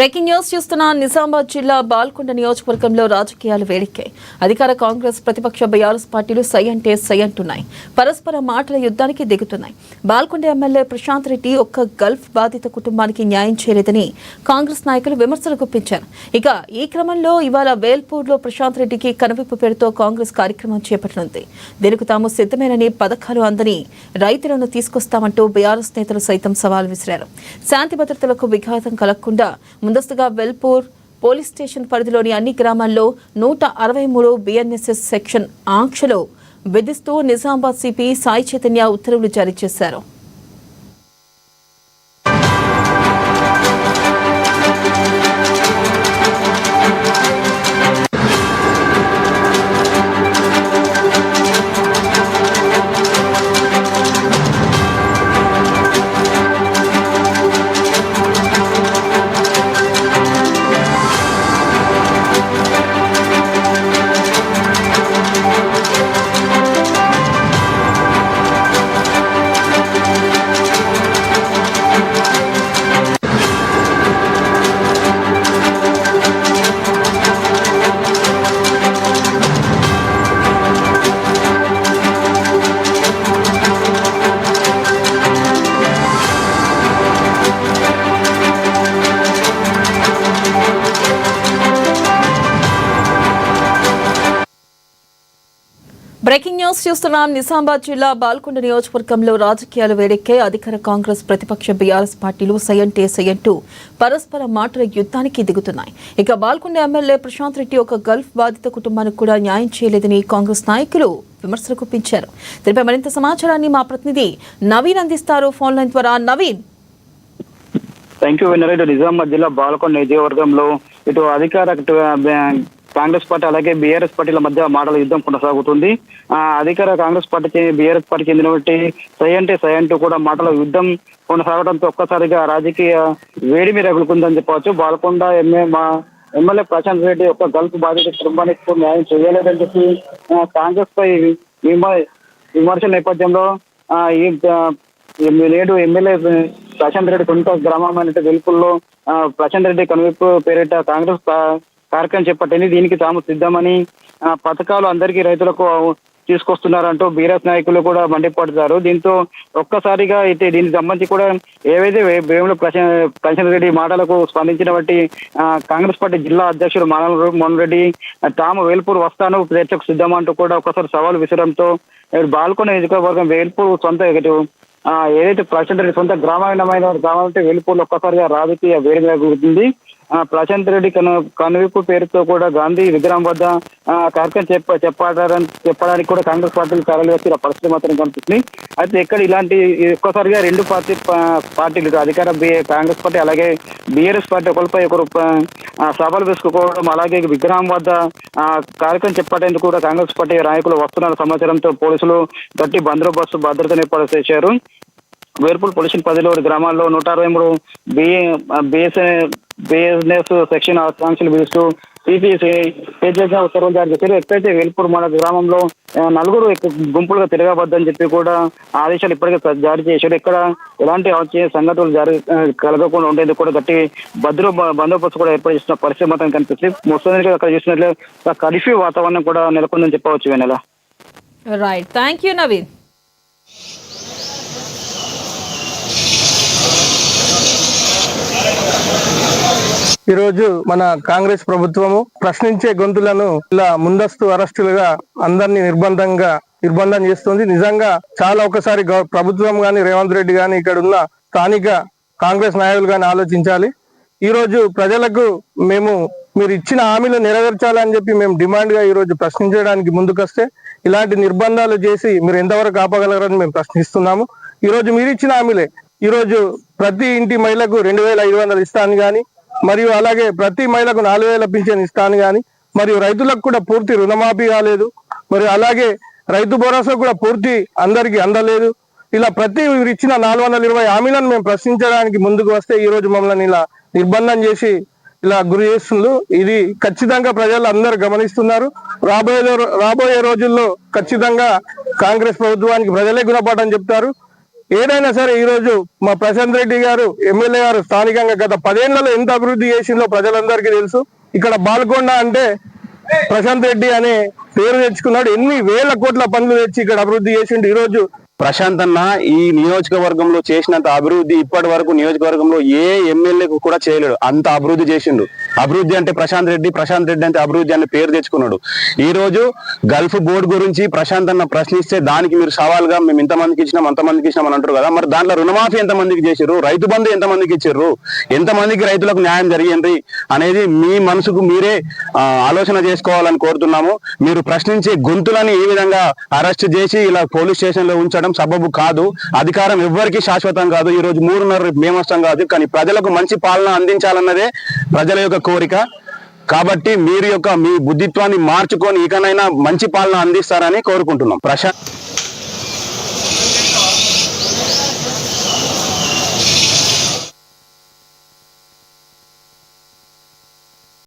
Breaking news చూస్తున్న నిజామాబాద్ జిల్లా బాల్కొండ నియోజకవర్గంలో రాజకీయాలు వేడెక్కాయి. అధికార కాంగ్రెస్ ప్రతిపక్ష బీఆర్ఎస్ పార్టీలు సై అంటే సై అంటున్నాయి. పరస్పర మాటల యుద్ధానికి దిగుతున్నాయి. బాల్కొండ ఎమ్మెల్యే ప్రశాంత్ రెడ్డి ఒక్క గల్ఫ్ బాధిత కుటుంబానికి న్యాయం చేయలేదని కాంగ్రెస్ నాయకులు విమర్శలు గుప్పించారు. ఇక ఈ క్రమంలో ఇవాళ వేల్పూర్లో ప్రశాంత్ రెడ్డికి కనువిప్పు పేరుతో కాంగ్రెస్ కార్యక్రమం చేపట్టనుంది. దీనికి తాము సిద్ధమేనని, పథకాలు అందని రైతులను తీసుకొస్తామంటూ బీఆర్ఎస్ నేతలు సైతం సవాల్ విసిరారు. శాంతి భద్రతలకు విఘాతం కలగకుండా ముందస్తుగా వెల్పూర్ పోలీస్ స్టేషన్ పరిధిలోని అన్ని గ్రామాల్లో 163 BNSS సెక్షన్ ఆంక్షలు విధిస్తూ నిజామాబాద్ సిపి సాయి చైతన్య ఉత్తర్వులు జారీ చేశారు. బ్రేకింగ్ న్యూస్ చూస్తున్నాం. నిజామాబాద్ జిల్లా బాల్కొండ నియోజకవర్గంలో రాజకీయాలు వేడెక్కాయి. అధికార కాంగ్రెస్ ప్రతిపక్ష బీఆర్ఎస్ పార్టీలు సై అంటే సై అంటూ పరస్పర మాటల యుద్ధానికి దిగుతున్నాయి. ఇక బాల్కొండ ఎమ్మెల్యే ప్రశాంత్ రెడ్డి ఒక గల్ఫ్ బాధిత కుటుంబానికి కూడా న్యాయం చేయలేదని కాంగ్రెస్ నాయకులు విమర్శలు గుప్పించారు. దీనిపై మరింత సమాచారాన్ని మా ప్రతినిధి నవీన్ అందిస్తారు ఫోన్ లైన్ ద్వారా. నవీన్. Thank you. నిజామాబాద్ జిల్లా బాల్కొండ నియోజకవర్గంలో ఇటు అధికార కాంగ్రెస్ పార్టీ అలాగే బీఆర్ఎస్ పార్టీల మధ్య మాటల యుద్ధం కొనసాగుతుంది. అధికార కాంగ్రెస్ పార్టీ బీఆర్ఎస్ పార్టీ చెందినటువంటి సై అంటే సై అంటూ కూడా మాటల యుద్ధం కొనసాగడంతో ఒక్కసారిగా రాజకీయ వేడిమి రగులుకుందని చెప్పవచ్చు. బాల్కొండ ఎమ్మెల్యే ప్రశాంత్ రెడ్డి ఒక గల్ఫ్ బాధిత కుటుంబానికి న్యాయం చేయలేదని చెప్పి కాంగ్రెస్ పై విమర్శల నేపథ్యంలో నేడు ఎమ్మెల్యే ప్రశాంత్ రెడ్డి సొంత గ్రామమైన వెలుపుల్లో ప్రశాంత్ రెడ్డి కనువిప్పు పేరిట కాంగ్రెస్ కార్యక్రమం చేపట్టింది. దీనికి తాము సిద్ధమని, పథకాలు అందరికీ రైతులకు తీసుకొస్తున్నారంటూ బీఆర్ఎస్ నాయకులు కూడా మండిపడతారు. దీంతో ఒక్కసారిగా అయితే దీనికి సంబంధించి కూడా ఏవైతే వేముల ప్రశాంత్ రెడ్డి మాటలకు స్పందించిన బట్టి కాంగ్రెస్ పార్టీ జిల్లా అధ్యక్షుడు మోహన్ రెడ్డి తాము వేల్పూర్ వస్తాను, చర్చకు సిద్ధమంటూ కూడా ఒక్కసారి సవాల్ విసరంతో బాల్కొండ నియోజకవర్గం వేల్పూర్ సొంత ఏదైతే ప్రశాంత్ రెడ్డి సొంత గ్రామీణమైన గ్రామం అంటే వేల్పూర్లో ఒక్కసారిగా రాజకీయ వేడిగా గుర్తుంది. ప్రశాంత్ రెడ్డి కనువిప్పు పేరుతో కూడా గాంధీ విగ్రహం వద్ద కార్యక్రమం చెప్పడానికి కూడా కాంగ్రెస్ పార్టీలు తరలి వచ్చిన పరిస్థితి మాత్రం కనిపిస్తుంది. అయితే ఇక్కడ ఇలాంటి ఒక్కసారిగా రెండు పార్టీలు అధికార కాంగ్రెస్ పార్టీ అలాగే బీఆర్ఎస్ పార్టీ ఒకరిపై ఒకరు సభలు వేసుకోవడం, అలాగే విగ్రహం వద్ద కార్యక్రమం చెప్పేందుకు కూడా కాంగ్రెస్ పార్టీ నాయకులు వస్తున్న సమాచారంతో పోలీసులు గట్టి బందోబస్తు భద్రతను ఏర్పాటు చేశారు. వేల్పూర్ పోలీస్ పరిధిలోని గ్రామాల్లో 163 బిఎస్ఎస్ సెక్షన్ ఆంక్షలు విధిస్తూ సిపిసి ఉత్తర్వులు జారీ చేశారు. ఎక్కడైతే వేల్పూర్ మన గ్రామంలో 4 గుంపులుగా తిరగబద్దని చెప్పి కూడా ఆదేశాలు ఇప్పటికే జారీ చేశారు. ఇక్కడ ఎలాంటి సంగతులు కలగకుండా ఉండేందుకు కూడా గట్టి బందోబస్తు కూడా ఏర్పాటు చేసిన పరిస్థితి మాత్రం కనిపిస్తుంది. మొత్తానికి అక్కడ చూసినట్లే కర్ఫ్యూ వాతావరణం కూడా నెలకొందని చెప్పవచ్చు. వెనెల రైట్. Thank you Naveen. ఈరోజు మన కాంగ్రెస్ ప్రభుత్వము ప్రశ్నించే గొంతులను ఇలా ముందస్తు అరెస్టులుగా అందరినీ నిర్బంధం చేస్తుంది. నిజంగా చాలా ఒకసారి ప్రభుత్వం గాని, రేవంత్ రెడ్డి గాని, ఇక్కడ ఉన్న స్థానిక కాంగ్రెస్ నాయకులు గాని ఆలోచించాలి. ఈ రోజు ప్రజలకు మీరు ఇచ్చిన హామీలు నెరవేర్చాలని చెప్పి మేము డిమాండ్ గా ఈ రోజు ప్రశ్నించడానికి ముందుకొస్తే ఇలాంటి నిర్బంధాలు చేసి మీరు ఎంతవరకు ఆపగలరని మేము ప్రశ్నిస్తున్నాము. ఈ రోజు మీరు ఇచ్చిన హామీలే ఈ రోజు ప్రతి ఇంటి మహిళకు 2500 ఇస్తాను గాని, మరియు అలాగే ప్రతి మహిళకు 4000 పింఛన్ ఇస్తాను గాని, మరియు రైతులకు కూడా పూర్తి రుణమాఫీ కాలేదు, మరియు అలాగే రైతు భరోసా కూడా పూర్తి అందరికి అందలేదు. ఇలా ప్రతి ఇచ్చిన 420 హామీలను మేము ప్రశ్నించడానికి ముందుకు వస్తే ఈ రోజు మమ్మల్ని ఇలా నిర్బంధం చేసి ఇలా గురి చేస్తున్నారు. ఇది ఖచ్చితంగా ప్రజలు అందరూ గమనిస్తున్నారు. రాబోయే రోజుల్లో ఖచ్చితంగా కాంగ్రెస్ ప్రభుత్వానికి ప్రజలే గుణపాఠం చెప్తారు. ఏదైనా సరే ఈ రోజు మా ప్రశాంత్ రెడ్డి గారు ఎమ్మెల్యే గారు స్థానికంగా గత 10 ఏళ్లలో ఎంత అభివృద్ధి చేసిందో ప్రజలందరికీ తెలుసు. ఇక్కడ బాల్కొండ అంటే ప్రశాంత్ రెడ్డి అనే పేరు తెచ్చుకున్నాడు. ఎన్ని వేల కోట్ల పనులు తెచ్చి ఇక్కడ అభివృద్ధి చేసిండు. ఈ రోజు ప్రశాంత్ అన్న ఈ నియోజకవర్గంలో చేసినంత అభివృద్ధి ఇప్పటి వరకు నియోజకవర్గంలో ఏ ఎమ్మెల్యేకు కూడా చేయలేడు. అంత అభివృద్ధి చేసిండు. అభివృద్ధి అంటే ప్రశాంత్ రెడ్డి అంటే అభివృద్ధి అనే పేరు తెచ్చుకున్నాడు. ఈ రోజు గల్ఫ్ బోర్డు గురించి ప్రశాంత్ అన్న ప్రశ్నిస్తే దానికి మీరు సవాల్గా మేము ఇంతమందికి ఇచ్చినాం అంతమందికి ఇచ్చినాం అని అంటారు కదా. మరి దాంట్లో రుణమాఫీ ఎంతమందికి చేశారు, రైతు బంధు ఎంతమందికి ఇచ్చారు, ఎంతమందికి రైతులకు న్యాయం జరిగింది అనేది మీ మనసుకు మీరే ఆలోచన చేసుకోవాలని కోరుతున్నాము. మీరు ప్రశ్నించే గొంతులని ఈ విధంగా అరెస్ట్ చేసి ఇలా పోలీస్ స్టేషన్ లో ఉంచడం సబబు కాదు. అధికారం ఎవ్వరికీ శాశ్వతం కాదు. ఈ రోజు 3:30 మేమొస్తాం కాదు, కానీ ప్రజలకు మంచి పాలన అందించాలన్నదే ప్రజల యొక్క కోరిక. కాబట్టి మీ బుద్ధిత్వాన్ని మార్చుకొని ఇకనైనా మంచి పాలన అందిస్తారని కోరుకుంటున్నాం. ప్రశాంత్